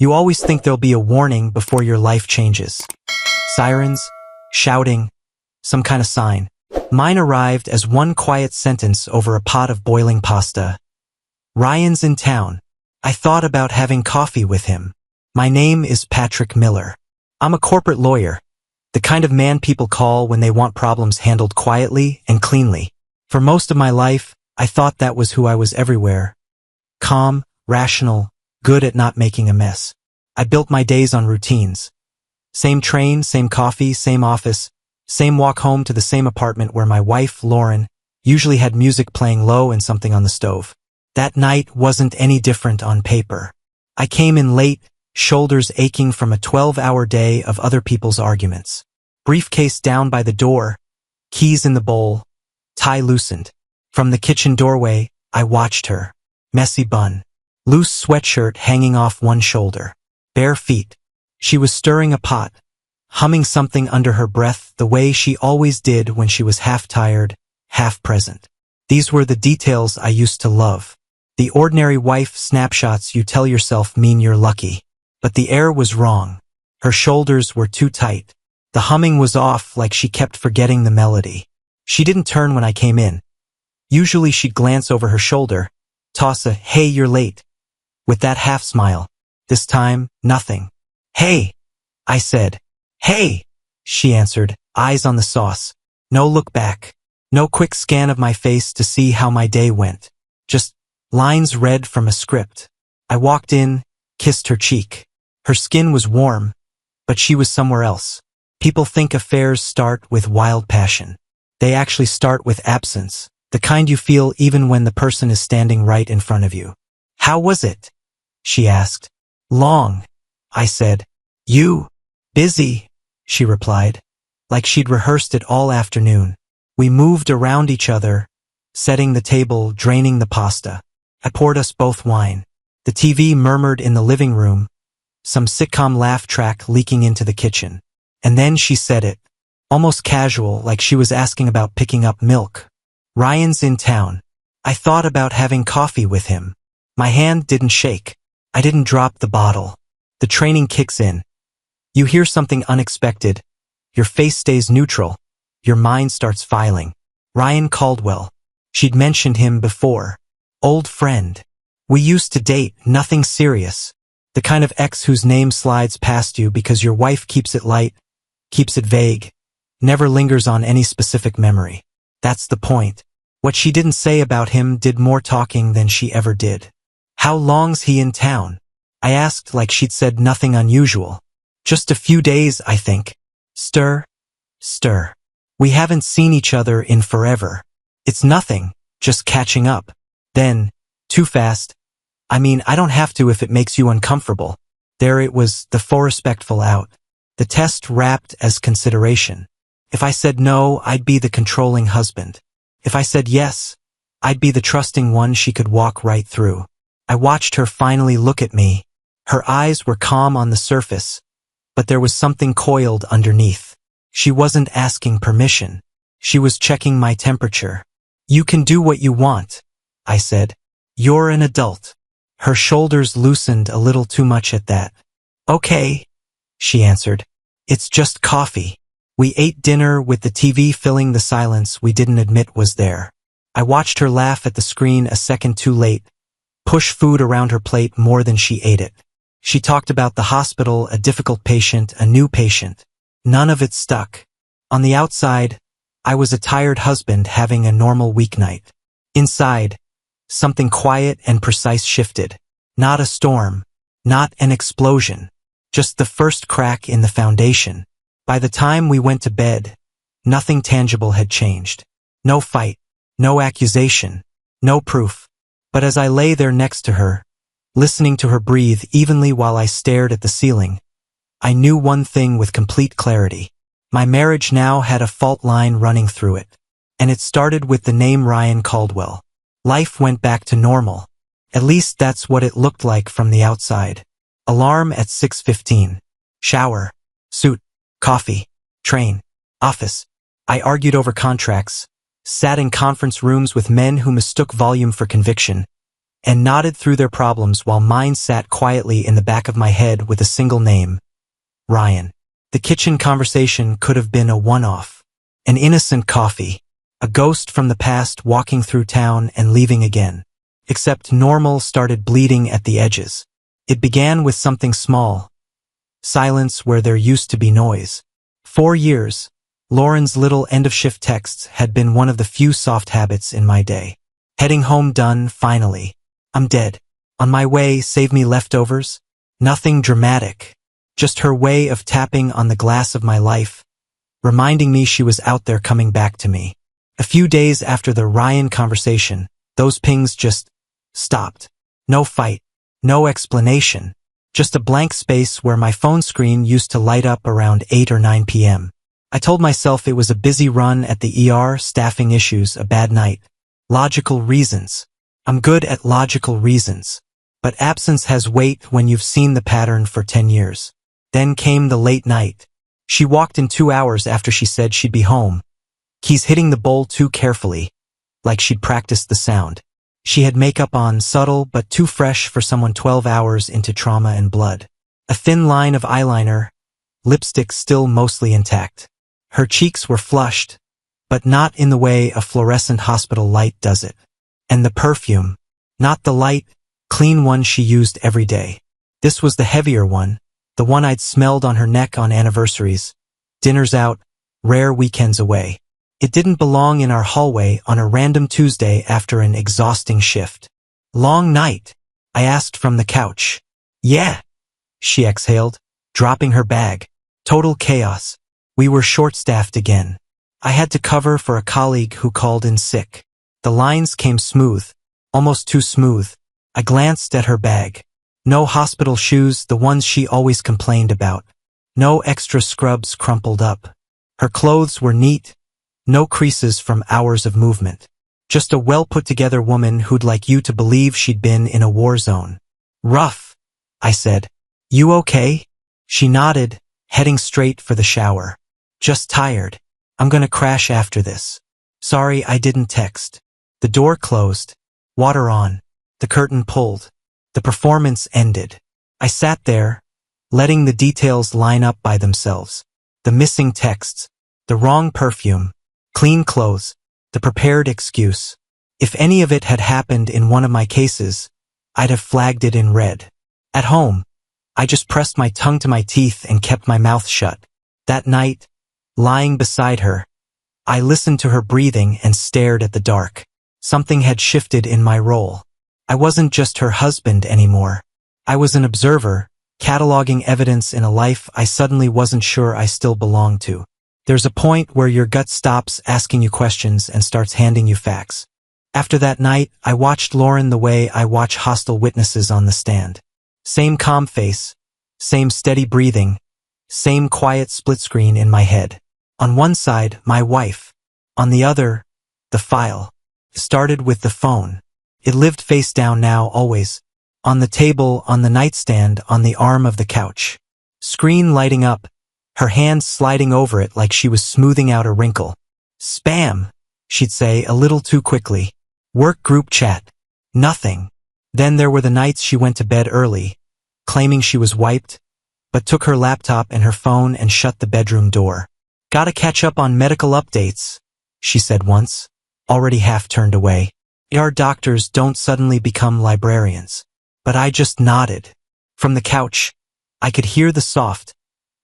You always think there'll be a warning before your life changes. Sirens, shouting, some kind of sign. Mine arrived as one quiet sentence over a pot of boiling pasta. Ryan's in town. I thought about having coffee with him. My name is Patrick Miller. I'm a corporate lawyer, the kind of man people call when they want problems handled quietly and cleanly. For most of my life, I thought that was who I was everywhere. Calm, rational, good at not making a mess. I built my days on routines. Same train, same coffee, same office, same walk home to the same apartment where my wife, Lauren, usually had music playing low and something on the stove. That night wasn't any different on paper. I came in late, shoulders aching from a 12-hour day of other people's arguments. Briefcase down by the door, keys in the bowl, tie loosened. From the kitchen doorway, I watched her. Messy bun. Loose sweatshirt hanging off one shoulder. Bare feet. She was stirring a pot, humming something under her breath the way she always did when she was half tired, half present. These were the details I used to love. The ordinary wife snapshots you tell yourself mean you're lucky. But the air was wrong. Her shoulders were too tight. The humming was off like she kept forgetting the melody. She didn't turn when I came in. Usually she'd glance over her shoulder, toss a, "Hey, you're late," with that half smile. This time, nothing. "Hey," I said. "Hey," she answered, eyes on the sauce. No look back. No quick scan of my face to see how my day went. Just lines read from a script. I walked in, kissed her cheek. Her skin was warm, but she was somewhere else. People think affairs start with wild passion. They actually start with absence, the kind you feel even when the person is standing right in front of you. "How was it?" she asked. "Long," I said. "You?" "Busy," she replied, like she'd rehearsed it all afternoon. We moved around each other, setting the table, draining the pasta. I poured us both wine. The TV murmured in the living room, some sitcom laugh track leaking into the kitchen. And then she said it, almost casual, like she was asking about picking up milk. "Ryan's in town. I thought about having coffee with him." My hand didn't shake. I didn't drop the bottle. The training kicks in. You hear something unexpected. Your face stays neutral. Your mind starts filing. Ryan Caldwell. She'd mentioned him before. Old friend. We used to date, nothing serious. The kind of ex whose name slides past you because your wife keeps it light, keeps it vague, never lingers on any specific memory. That's the point. What she didn't say about him did more talking than she ever did. "How long's he in town?" I asked like she'd said nothing unusual. "Just a few days, I think." Stir. We haven't seen each other in forever. "It's nothing, just catching up." Then, too fast. "I mean, I don't have to if it makes you uncomfortable." There it was, the respectful out. The test wrapped as consideration. If I said no, I'd be the controlling husband. If I said yes, I'd be the trusting one she could walk right through. I watched her finally look at me. Her eyes were calm on the surface, but there was something coiled underneath. She wasn't asking permission. She was checking my temperature. "You can do what you want," I said. "You're an adult." Her shoulders loosened a little too much at that. "Okay," she answered. "It's just coffee." We ate dinner with the TV filling the silence we didn't admit was there. I watched her laugh at the screen a second too late, push food around her plate more than she ate it. She talked about the hospital, a difficult patient, a new patient. None of it stuck. On the outside, I was a tired husband having a normal weeknight. Inside, something quiet and precise shifted. Not a storm, not an explosion, just the first crack in the foundation. By the time we went to bed, nothing tangible had changed. No fight, no accusation, no proof. But as I lay there next to her, listening to her breathe evenly while I stared at the ceiling, I knew one thing with complete clarity. My marriage now had a fault line running through it. And it started with the name Ryan Caldwell. Life went back to normal. At least that's what it looked like from the outside. Alarm at 6:15. Shower. Suit. Coffee. Train. Office. I argued over contracts. Sat in conference rooms with men who mistook volume for conviction. and nodded through their problems while mine sat quietly in the back of my head with a single name, Ryan. The kitchen conversation could have been a one-off. An innocent coffee. A ghost from the past walking through town and leaving again. Except normal started bleeding at the edges. It began with something small. Silence where there used to be noise. 4 years, Lauren's little end-of-shift texts had been one of the few soft habits in my day. Heading home done, finally. I'm dead. On my way, save me leftovers. Nothing dramatic. Just her way of tapping on the glass of my life, reminding me she was out there coming back to me. A few days after the Ryan conversation, those pings just stopped. No fight. No explanation. Just a blank space where my phone screen used to light up around 8 or 9 p.m. I told myself it was a busy run at the ER, staffing issues, a bad night. Logical reasons. I'm good at logical reasons. But absence has weight when you've seen the pattern for 10 years. Then came the late night. She walked in 2 hours after she said she'd be home. Keys hitting the bowl too carefully, like she'd practiced the sound. She had makeup on, subtle but too fresh for someone 12 hours into trauma and blood. A thin line of eyeliner, lipstick still mostly intact. Her cheeks were flushed, but not in the way a fluorescent hospital light does it. And the perfume, not the light, clean one she used every day. This was the heavier one, the one I'd smelled on her neck on anniversaries, dinners out, rare weekends away. It didn't belong in our hallway on a random Tuesday after an exhausting shift. Long night? I asked from the couch. Yeah, she exhaled, dropping her bag. Total chaos. We were short-staffed again. I had to cover for a colleague who called in sick. The lines came smooth, almost too smooth. I glanced at her bag. No hospital shoes, the ones she always complained about. No extra scrubs crumpled up. Her clothes were neat, no creases from hours of movement. Just a well-put-together woman who'd like you to believe she'd been in a war zone. Rough, I said. You okay? She nodded, heading straight for the shower. Just tired. I'm gonna crash after this. Sorry I didn't text. The door closed. Water on. The curtain pulled. The performance ended. I sat there, letting the details line up by themselves. The missing texts. The wrong perfume. Clean clothes. The prepared excuse. If any of it had happened in one of my cases, I'd have flagged it in red. At home, I just pressed my tongue to my teeth and kept my mouth shut. That night, lying beside her, I listened to her breathing and stared at the dark. Something had shifted in my role. I wasn't just her husband anymore. I was an observer, cataloging evidence in a life I suddenly wasn't sure I still belonged to. There's a point where your gut stops asking you questions and starts handing you facts. After that night, I watched Lauren the way I watch hostile witnesses on the stand. Same calm face, same steady breathing, same quiet split screen in my head. On one side, my wife. On the other, the file. It started with the phone. It lived face down now, always. On the table, on the nightstand, on the arm of the couch. Screen lighting up, her hands sliding over it like she was smoothing out a wrinkle. Spam, she'd say a little too quickly. Work group chat. Nothing. Then there were the nights she went to bed early, claiming she was wiped, but took her laptop and her phone and shut the bedroom door. Gotta catch up on medical updates, she said once, already half turned away. ER doctors don't suddenly become librarians. But I just nodded. From the couch, I could hear the soft,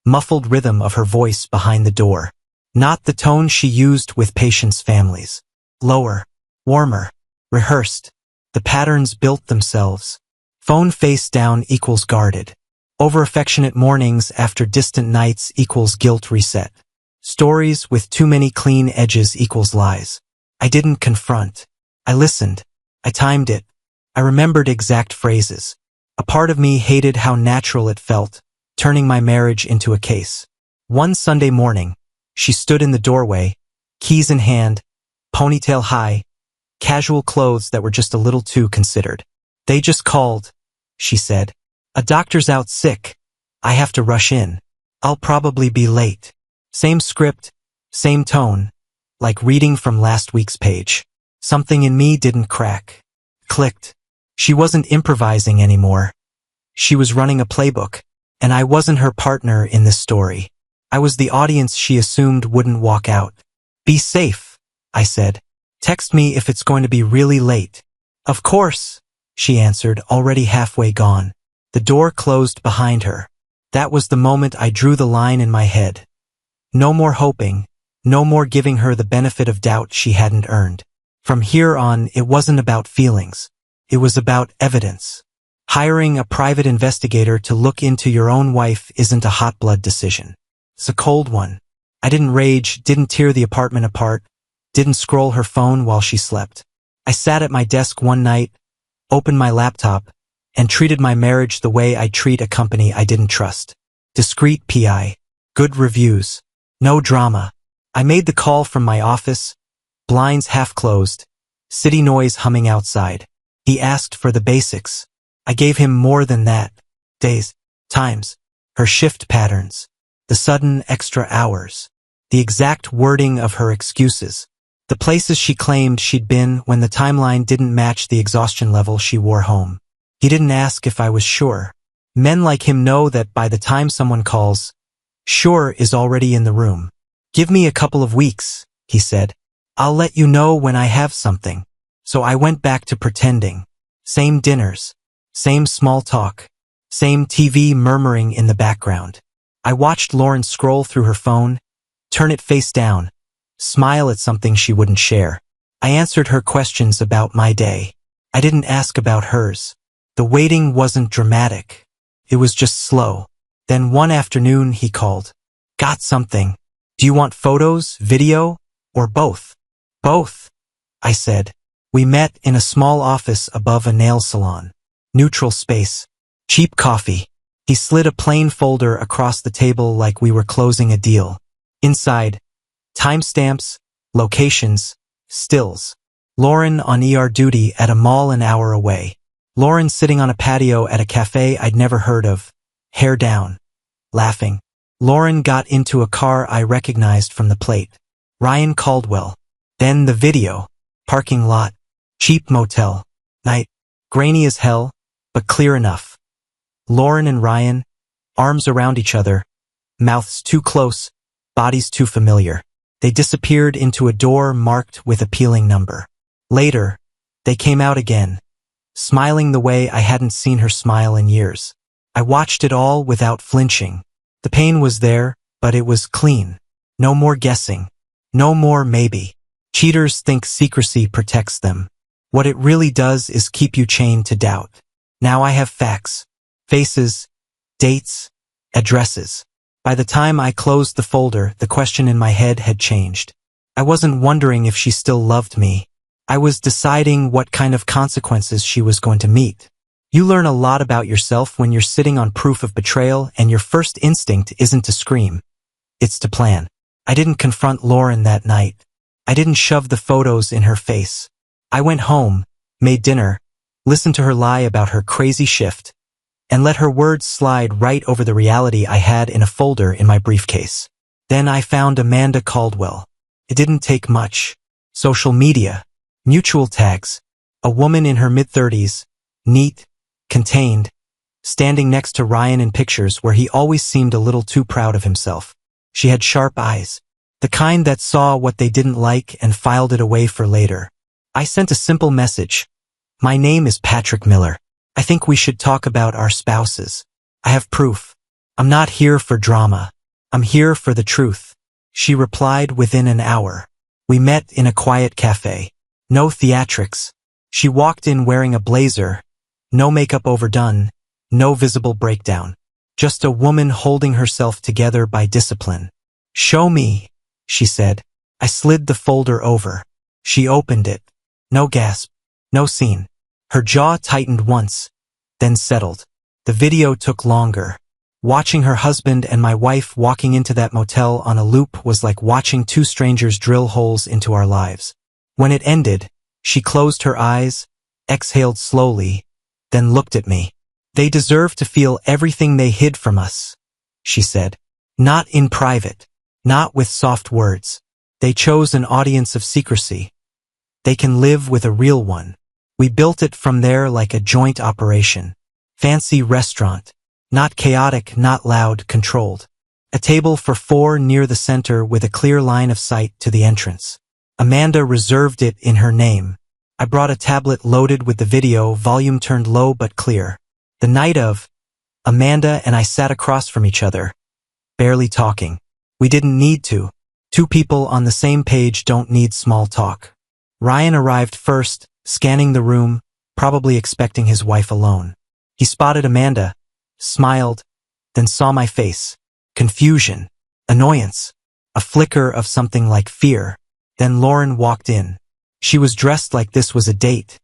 muffled rhythm of her voice behind the door. Not the tone she used with patients' families. Lower, warmer, rehearsed. The patterns built themselves. Phone face down equals guarded. Over-affectionate mornings after distant nights equals guilt reset. Stories with too many clean edges equals lies. I didn't confront. I listened. I timed it. I remembered exact phrases. A part of me hated how natural it felt, turning my marriage into a case. One Sunday morning, she stood in the doorway, keys in hand, ponytail high, casual clothes that were just a little too considered. They just called, she said. A doctor's out sick. I have to rush in. I'll probably be late. Same script, same tone, like reading from last week's page. Something in me didn't crack. Clicked. She wasn't improvising anymore. She was running a playbook, and I wasn't her partner in this story. I was the audience she assumed wouldn't walk out. Be safe, I said. Text me if it's going to be really late. Of course, she answered, already halfway gone. The door closed behind her. That was the moment I drew the line in my head. No more hoping, no more giving her the benefit of doubt she hadn't earned. From here on, it wasn't about feelings. It was about evidence. Hiring a private investigator to look into your own wife isn't a hot blood decision. It's a cold one. I didn't rage, didn't tear the apartment apart, didn't scroll her phone while she slept. I sat at my desk one night, opened my laptop, and treated my marriage the way I'd treat a company I didn't trust. Discreet PI. Good reviews. No drama. I made the call from my office, blinds half closed, city noise humming outside. He asked for the basics. I gave him more than that. Days, times, her shift patterns, the sudden extra hours, the exact wording of her excuses, the places she claimed she'd been when the timeline didn't match the exhaustion level she wore home. He didn't ask if I was sure. Men like him know that by the time someone calls, sure is already in the room. Give me a couple of weeks, he said. I'll let you know when I have something. So I went back to pretending. Same dinners. Same small talk. Same TV murmuring in the background. I watched Lauren scroll through her phone, turn it face down, smile at something she wouldn't share. I answered her questions about my day. I didn't ask about hers. The waiting wasn't dramatic. It was just slow. Then one afternoon he called. Got something. Do you want photos, video, or both? Both, I said. We met in a small office above a nail salon. Neutral space. Cheap coffee. He slid a plain folder across the table like we were closing a deal. Inside, timestamps, locations, stills. Lauren on ER duty at a mall an hour away. Lauren sitting on a patio at a cafe I'd never heard of. Hair down. Laughing. Lauren got into a car I recognized from the plate. Ryan Caldwell. Then the video. Parking lot. Cheap motel. Night. Grainy as hell, but clear enough. Lauren and Ryan, arms around each other, mouths too close, bodies too familiar. They disappeared into a door marked with a peeling number. Later, they came out again, smiling the way I hadn't seen her smile in years. I watched it all without flinching. The pain was there, but it was clean. No more guessing. No more maybe. Cheaters think secrecy protects them. What it really does is keep you chained to doubt. Now I have facts. Faces, dates, addresses. By the time I closed the folder, the question in my head had changed. I wasn't wondering if she still loved me. I was deciding what kind of consequences she was going to meet. You learn a lot about yourself when you're sitting on proof of betrayal and your first instinct isn't to scream. It's to plan. I didn't confront Lauren that night. I didn't shove the photos in her face. I went home, made dinner, listened to her lie about her crazy shift, and let her words slide right over the reality I had in a folder in my briefcase. Then I found Amanda Caldwell. It didn't take much. Social media, mutual tags, a woman in her mid-30s, neat, contained, standing next to Ryan in pictures where he always seemed a little too proud of himself. She had sharp eyes, the kind that saw what they didn't like and filed it away for later. I sent a simple message. My name is Patrick Miller. I think we should talk about our spouses. I have proof. I'm not here for drama. I'm here for the truth. She replied within an hour. We met in a quiet cafe. No theatrics. She walked in wearing a blazer. No makeup overdone. No visible breakdown. Just a woman holding herself together by discipline. Show me, she said. I slid the folder over. She opened it. No gasp. No scene. Her jaw tightened once, then settled. The video took longer. Watching her husband and my wife walking into that motel on a loop was like watching two strangers drill holes into our lives. When it ended, she closed her eyes, exhaled slowly, then looked at me. They deserve to feel everything they hid from us, she said. Not in private, not with soft words. They chose an audience of secrecy. They can live with a real one. We built it from there like a joint operation. Fancy restaurant. Not chaotic, not loud, controlled. A table for 4 near the center with a clear line of sight to the entrance. Amanda reserved it in her name. I brought a tablet loaded with the video, volume turned low but clear. The night of, Amanda and I sat across from each other, barely talking. We didn't need to. 2 people on the same page don't need small talk. Ryan arrived first, scanning the room, probably expecting his wife alone. He spotted Amanda, smiled, then saw my face. Confusion, annoyance, a flicker of something like fear. Then Lauren walked in. She was dressed like this was a date.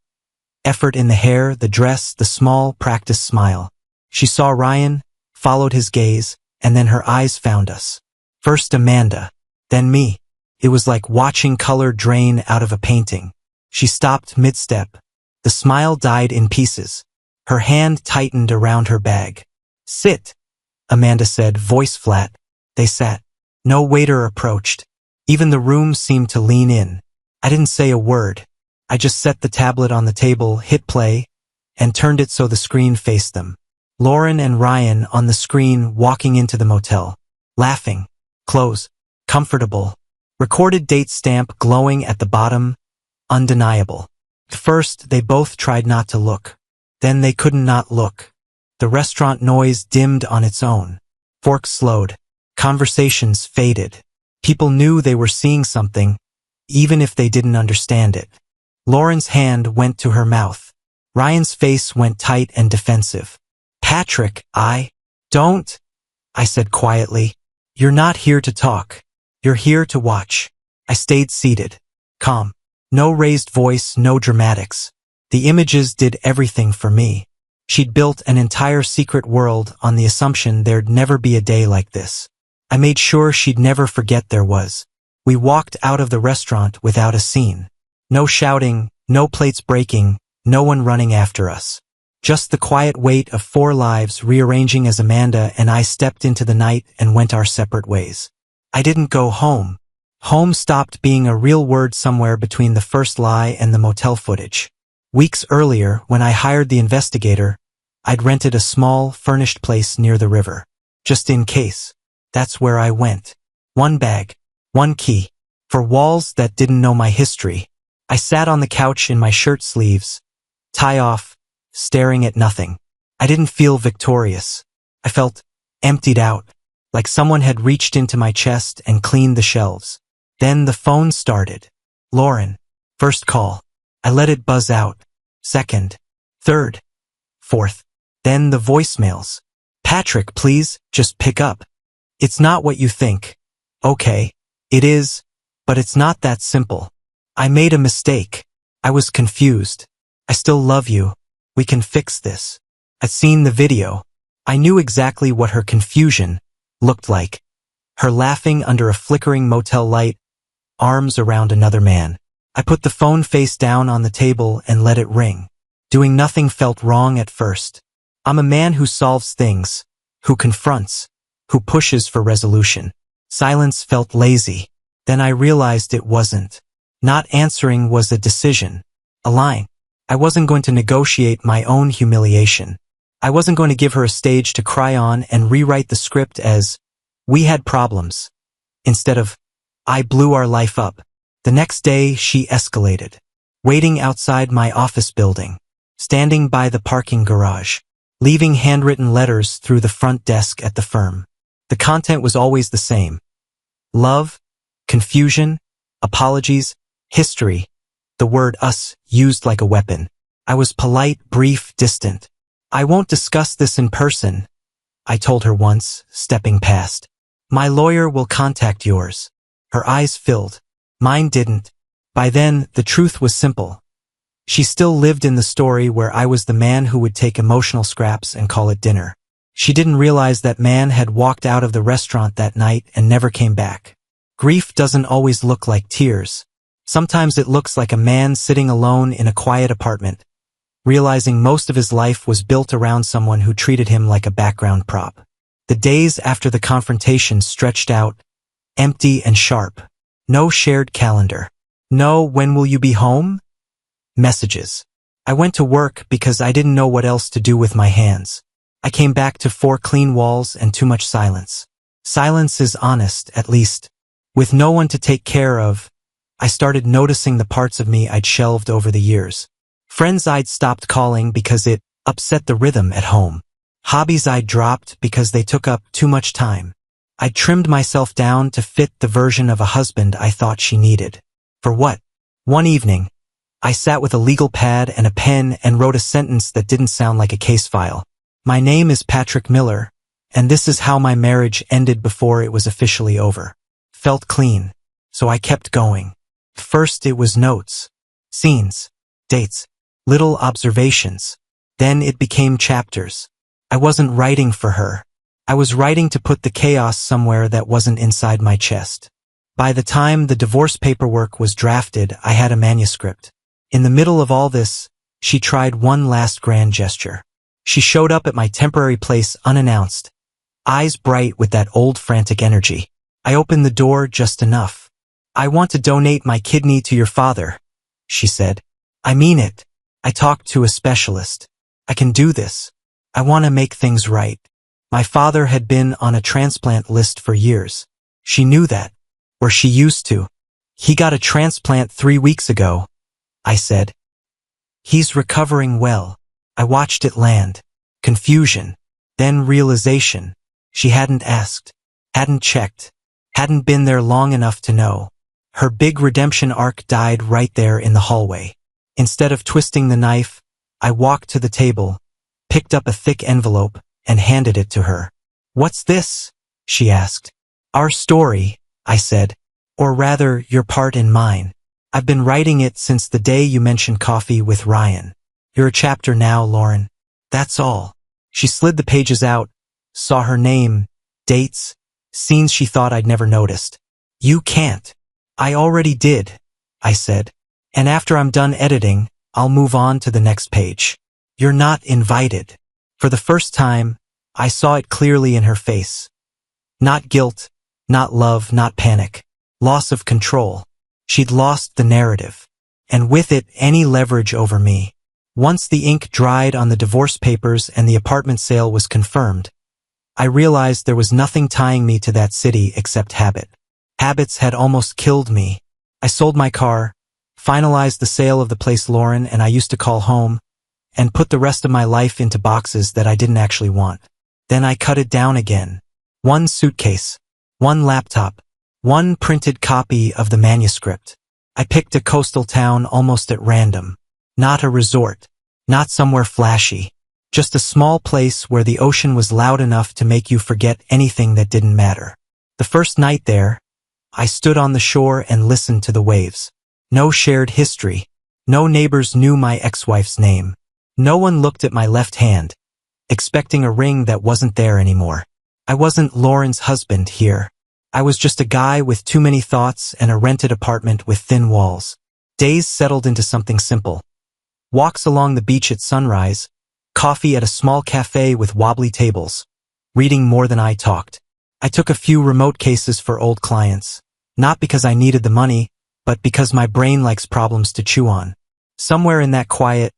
Effort in the hair, the dress, the small, practiced smile. She saw Ryan, followed his gaze, and then her eyes found us. First Amanda, then me. It was like watching color drain out of a painting. She stopped mid-step. The smile died in pieces. Her hand tightened around her bag. Sit, Amanda said, voice flat. They sat. No waiter approached. Even the room seemed to lean in. I didn't say a word. I just set the tablet on the table, hit play, and turned it so the screen faced them. Lauren and Ryan on the screen walking into the motel. Laughing. Clothes. Comfortable. Recorded date stamp glowing at the bottom. Undeniable. First, they both tried not to look. Then they couldn't not look. The restaurant noise dimmed on its own. Forks slowed. Conversations faded. People knew they were seeing something, even if they didn't understand it. Lauren's hand went to her mouth. Ryan's face went tight and defensive. Patrick, don't, I said quietly. You're not here to talk. You're here to watch. I stayed seated. Calm. No raised voice, no dramatics. The images did everything for me. She'd built an entire secret world on the assumption there'd never be a day like this. I made sure she'd never forget there was. We walked out of the restaurant without a scene. No shouting, no plates breaking, no one running after us. Just the quiet weight of 4 lives rearranging as Amanda and I stepped into the night and went our separate ways. I didn't go home. Home stopped being a real word somewhere between the first lie and the motel footage. Weeks earlier, when I hired the investigator, I'd rented a small, furnished place near the river. Just in case. That's where I went. 1 bag. 1 key. For walls that didn't know my history. I sat on the couch in my shirt sleeves, tie off, staring at nothing. I didn't feel victorious. I felt emptied out, like someone had reached into my chest and cleaned the shelves. Then the phone started. Lauren. First call. I let it buzz out. Second. Third. Fourth. Then the voicemails. Patrick, please, just pick up. It's not what you think. Okay. It is, but it's not that simple. I made a mistake. I was confused. I still love you. We can fix this. I'd seen the video. I knew exactly what her confusion looked like. Her laughing under a flickering motel light, arms around another man. I put the phone face down on the table and let it ring. Doing nothing felt wrong at first. I'm a man who solves things, who confronts, who pushes for resolution. Silence felt lazy. Then I realized it wasn't. Not answering was a decision, a line. I wasn't going to negotiate my own humiliation. I wasn't going to give her a stage to cry on and rewrite the script as, we had problems, instead of, I blew our life up. The next day, she escalated. Waiting outside my office building. Standing by the parking garage. Leaving handwritten letters through the front desk at the firm. The content was always the same. Love, confusion, apologies, history. The word us used like a weapon. I was polite, brief, distant. I won't discuss this in person, I told her once, stepping past. My lawyer will contact yours. Her eyes filled. Mine didn't. By then, the truth was simple. She still lived in the story where I was the man who would take emotional scraps and call it dinner. She didn't realize that man had walked out of the restaurant that night and never came back. Grief doesn't always look like tears. Sometimes it looks like a man sitting alone in a quiet apartment, realizing most of his life was built around someone who treated him like a background prop. The days after the confrontation stretched out, empty and sharp. No shared calendar. No when will you be home? Messages. I went to work because I didn't know what else to do with my hands. I came back to 4 clean walls and too much silence. Silence is honest, at least. With no one to take care of, I started noticing the parts of me I'd shelved over the years. Friends I'd stopped calling because it upset the rhythm at home. Hobbies I'd dropped because they took up too much time. I trimmed myself down to fit the version of a husband I thought she needed. For what? One evening, I sat with a legal pad and a pen and wrote a sentence that didn't sound like a case file. My name is Patrick Miller, and this is how my marriage ended before it was officially over. Felt clean, so I kept going. First it was notes, scenes, dates, little observations. Then it became chapters. I wasn't writing for her. I was writing to put the chaos somewhere that wasn't inside my chest. By the time the divorce paperwork was drafted, I had a manuscript. In the middle of all this, she tried one last grand gesture. She showed up at my temporary place unannounced, eyes bright with that old frantic energy. I opened the door just enough. "I want to donate my kidney to your father," she said. "I mean it. I talked to a specialist. I can do this. I want to make things right." My father had been on a transplant list for years. She knew that, or she used to. "He got a transplant 3 weeks ago," I said. "He's recovering well." I watched it land. Confusion, then realization. She hadn't asked, hadn't checked, hadn't been there long enough to know. Her big redemption arc died right there in the hallway. Instead of twisting the knife, I walked to the table, picked up a thick envelope, and handed it to her. "What's this?" she asked. "Our story," I said. "Or rather, your part in mine. I've been writing it since the day you mentioned coffee with Ryan. You're a chapter now, Lauren. That's all." She slid the pages out, saw her name, dates, scenes she thought I'd never noticed. "You can't." "I already did," I said. "And after I'm done editing, I'll move on to the next page." "You're not invited." For the first time, I saw it clearly in her face. Not guilt, not love, not panic. Loss of control. She'd lost the narrative. And with it, any leverage over me. Once the ink dried on the divorce papers and the apartment sale was confirmed, I realized there was nothing tying me to that city except habit. Habits had almost killed me. I sold my car, finalized the sale of the place Lauren and I used to call home, and put the rest of my life into boxes that I didn't actually want. Then I cut it down again. 1 suitcase, 1 laptop, 1 printed copy of the manuscript. I picked a coastal town almost at random. Not a resort, not somewhere flashy, just a small place where the ocean was loud enough to make you forget anything that didn't matter. The first night there, I stood on the shore and listened to the waves. No shared history. No neighbors knew my ex-wife's name. No one looked at my left hand, expecting a ring that wasn't there anymore. I wasn't Lauren's husband here. I was just a guy with too many thoughts and a rented apartment with thin walls. Days settled into something simple. Walks along the beach at sunrise, coffee at a small cafe with wobbly tables, reading more than I talked. I took a few remote cases for old clients, not because I needed the money, but because my brain likes problems to chew on. Somewhere in that quiet,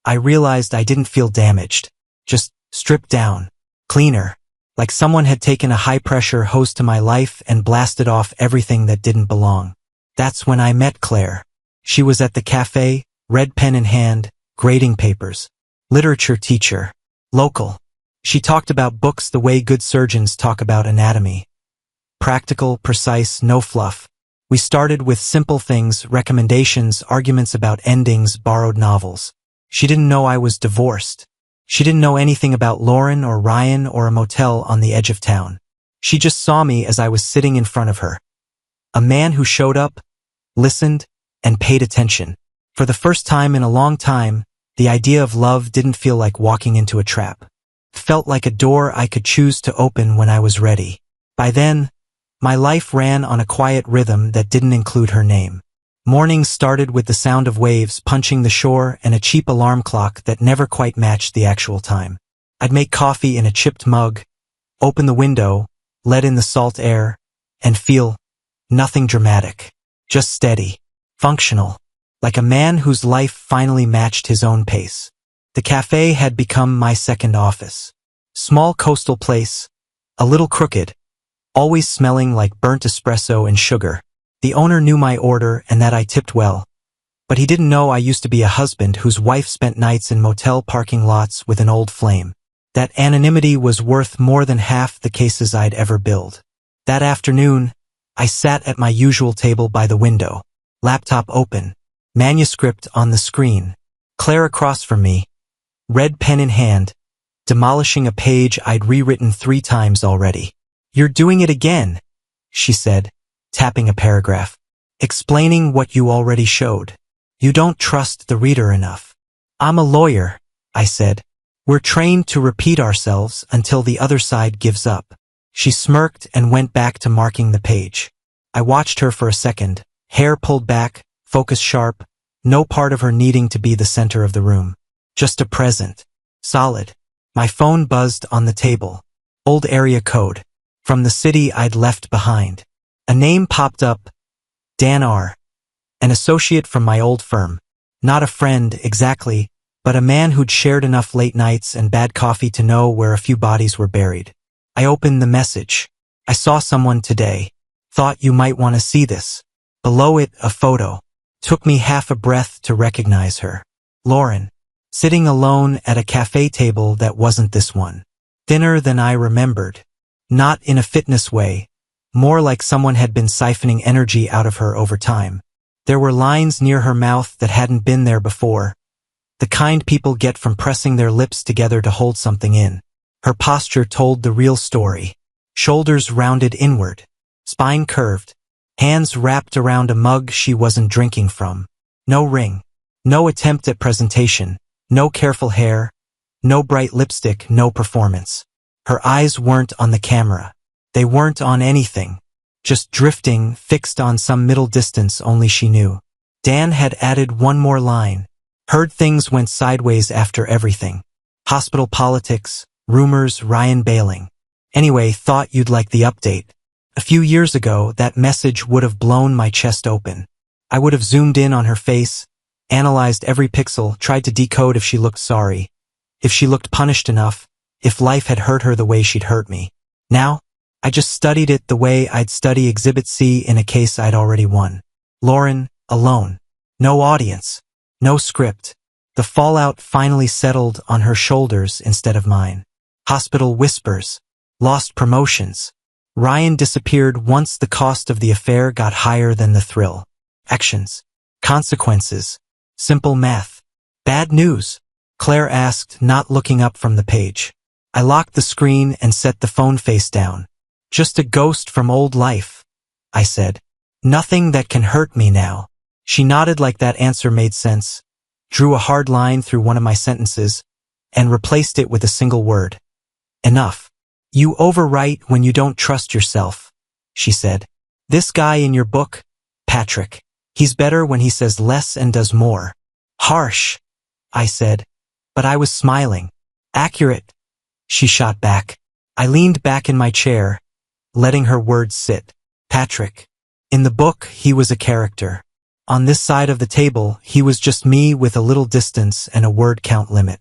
I realized I didn't feel damaged, just stripped down, cleaner, like someone had taken a high-pressure hose to my life and blasted off everything that didn't belong. That's when I met Claire. She was at the cafe, red pen in hand, grading papers. Literature teacher. Local. She talked about books the way good surgeons talk about anatomy. Practical, precise, no fluff. We started with simple things, recommendations, arguments about endings, borrowed novels. She didn't know I was divorced. She didn't know anything about Lauren or Ryan or a motel on the edge of town. She just saw me as I was sitting in front of her. A man who showed up, listened, and paid attention. For the first time in a long time, the idea of love didn't feel like walking into a trap. It felt like a door I could choose to open when I was ready. By then, my life ran on a quiet rhythm that didn't include her name. Mornings started with the sound of waves punching the shore and a cheap alarm clock that never quite matched the actual time. I'd make coffee in a chipped mug, open the window, let in the salt air, and feel nothing dramatic, just steady, functional. like a man whose life finally matched his own pace. The cafe had become my second office. Small coastal place, a little crooked, always smelling like burnt espresso and sugar. The owner knew my order and that I tipped well, but he didn't know I used to be a husband whose wife spent nights in motel parking lots with an old flame. That anonymity was worth more than half the cases I'd ever billed. That afternoon, I sat at my usual table by the window, laptop open, manuscript on the screen, Claire across from me, red pen in hand, demolishing a page I'd rewritten 3 times already. "You're doing it again," she said, tapping a paragraph, "explaining what you already showed. You don't trust the reader enough." "I'm a lawyer," I said. "We're trained to repeat ourselves until the other side gives up." She smirked and went back to marking the page. I watched her for a second, hair pulled back, focus sharp, no part of her needing to be the center of the room. Just a present. Solid. My phone buzzed on the table. Old area code. From the city I'd left behind. A name popped up. Dan R. An associate from my old firm. Not a friend, exactly, but a man who'd shared enough late nights and bad coffee to know where a few bodies were buried. I opened the message. "I saw someone today. Thought you might want to see this." Below it, a photo. Took me half a breath to recognize her. Lauren. Sitting alone at a cafe table that wasn't this one. Thinner than I remembered. Not in a fitness way. More like someone had been siphoning energy out of her over time. There were lines near her mouth that hadn't been there before. The kind people get from pressing their lips together to hold something in. Her posture told the real story. Shoulders rounded inward. Spine curved. Hands wrapped around a mug she wasn't drinking from. No ring. No attempt at presentation. No careful hair. No bright lipstick, no performance. Her eyes weren't on the camera. They weren't on anything. Just drifting, fixed on some middle distance only she knew. Dan had added one more line. Heard things went sideways after everything. Hospital politics, rumors, Ryan bailing. Anyway, thought you'd like the update. A few years ago, that message would have blown my chest open. I would have zoomed in on her face, analyzed every pixel, tried to decode if she looked sorry, if she looked punished enough, if life had hurt her the way she'd hurt me. Now, I just studied it the way I'd study Exhibit C in a case I'd already won. Lauren, alone. No audience. No script. The fallout finally settled on her shoulders instead of mine. Hospital whispers. Lost promotions. Ryan disappeared once the cost of the affair got higher than the thrill. Actions. Consequences. Simple math. Bad news? Claire asked, not looking up from the page. I locked the screen and set the phone face down. Just a ghost from old life, I said. Nothing that can hurt me now. She nodded like that answer made sense, drew a hard line through one of my sentences, and replaced it with a single word. Enough. You overwrite when you don't trust yourself, she said. This guy in your book, Patrick, he's better when he says less and does more. Harsh, I said, but I was smiling. Accurate, she shot back. I leaned back in my chair, letting her words sit. Patrick. In the book, he was a character. On this side of the table, he was just me with a little distance and a word count limit.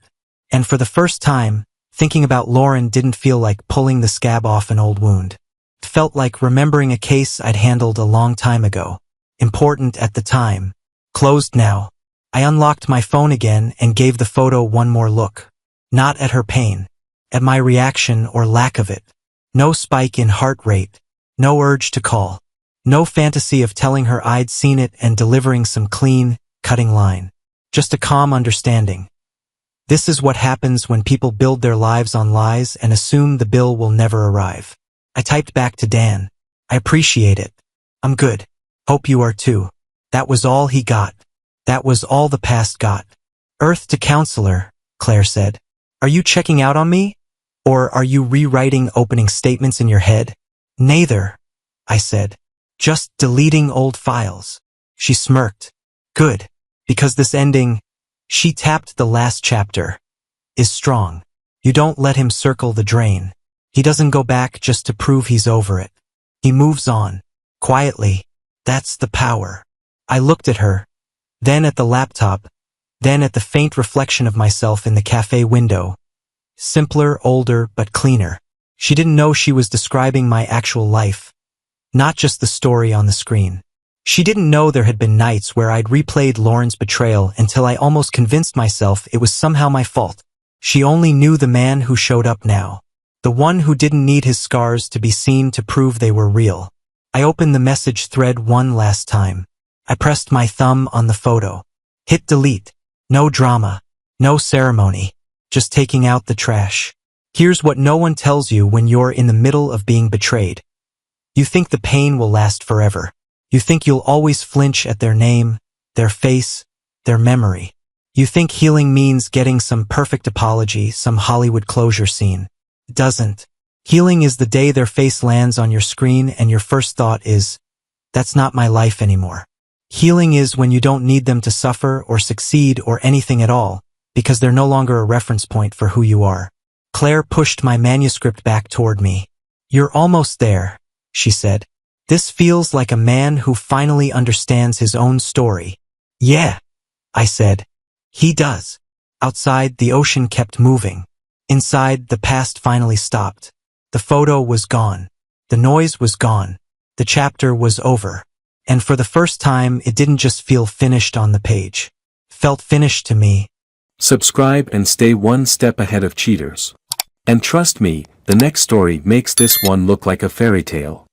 And for the first time, thinking about Lauren didn't feel like pulling the scab off an old wound. It felt like remembering a case I'd handled a long time ago. Important at the time. Closed now. I unlocked my phone again and gave the photo one more look. Not at her pain. At my reaction or lack of it. No spike in heart rate. No urge to call. No fantasy of telling her I'd seen it and delivering some clean, cutting line. Just a calm understanding. This is what happens when people build their lives on lies and assume the bill will never arrive. I typed back to Dan. I appreciate it. I'm good. Hope you are too. That was all he got. That was all the past got. Earth to counselor, Claire said. Are you checking out on me? Or are you rewriting opening statements in your head? Neither, I said. Just deleting old files. She smirked. Good. Because this ending, she tapped the last chapter, is strong. You don't let him circle the drain. He doesn't go back just to prove he's over it. He moves on. Quietly. That's the power. I looked at her. then at the laptop, then at the faint reflection of myself in the cafe window. Simpler, older, but cleaner. She didn't know she was describing my actual life, not just the story on the screen. She didn't know there had been nights where I'd replayed Lauren's betrayal until I almost convinced myself it was somehow my fault. She only knew the man who showed up now. The one who didn't need his scars to be seen to prove they were real. I opened the message thread one last time. I pressed my thumb on the photo. Hit delete. No drama. No ceremony. Just taking out the trash. Here's what no one tells you when you're in the middle of being betrayed. You think the pain will last forever. You think you'll always flinch at their name, their face, their memory. You think healing means getting some perfect apology, some Hollywood closure scene. It doesn't. Healing is the day their face lands on your screen and your first thought is, that's not my life anymore. Healing is when you don't need them to suffer or succeed or anything at all, because they're no longer a reference point for who you are. Claire pushed my manuscript back toward me. You're almost there, she said. This feels like a man who finally understands his own story. Yeah, I said. He does. Outside, the ocean kept moving. Inside, the past finally stopped. The photo was gone. The noise was gone. The chapter was over. And for the first time, it didn't just feel finished on the page. It felt finished to me. Subscribe and stay one step ahead of cheaters. And trust me, the next story makes this one look like a fairy tale.